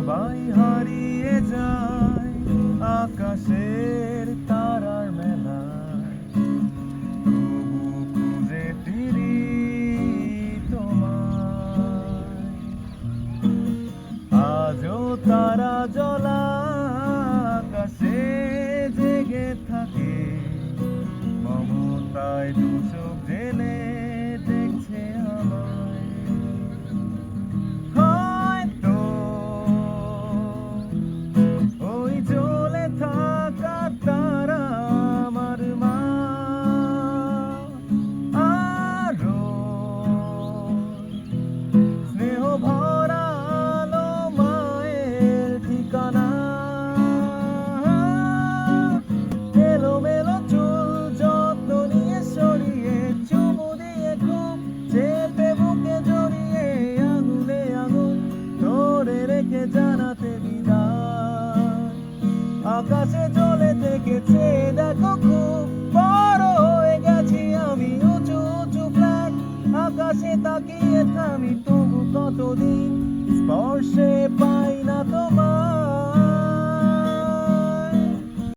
সবাই হারিয়ে যায় আকাশের তারার মেলায়, তবু খুঁজে ফিরি তোমায়। আজও তারা জ্বলা আকাশে জেগে থাকে, মমতায় দু চোখ জেলে দেখছে আমায়। হয়তো ওই জ্বলে থাকা তারা আমার মা, আরো স্নেহ ভরা আলো মায়ের ঠিকানা। এলোমেলো চুল যত্ন নিয়ে সরিয়ে, চুমু দিয়ে খুব চেপে বুকে জড়িয়ে, আঙুলে আঙুল ধরে রেখে জানাতে বিদায়। আকাশে জ্বলে থেকেছে দেখো খুব বড় হয়ে গেছি আমি, উঁচু উঁচু ফ্ল্যাট আকাশে তাকিয়ে থামি, তবু কতদিন স্পর্শে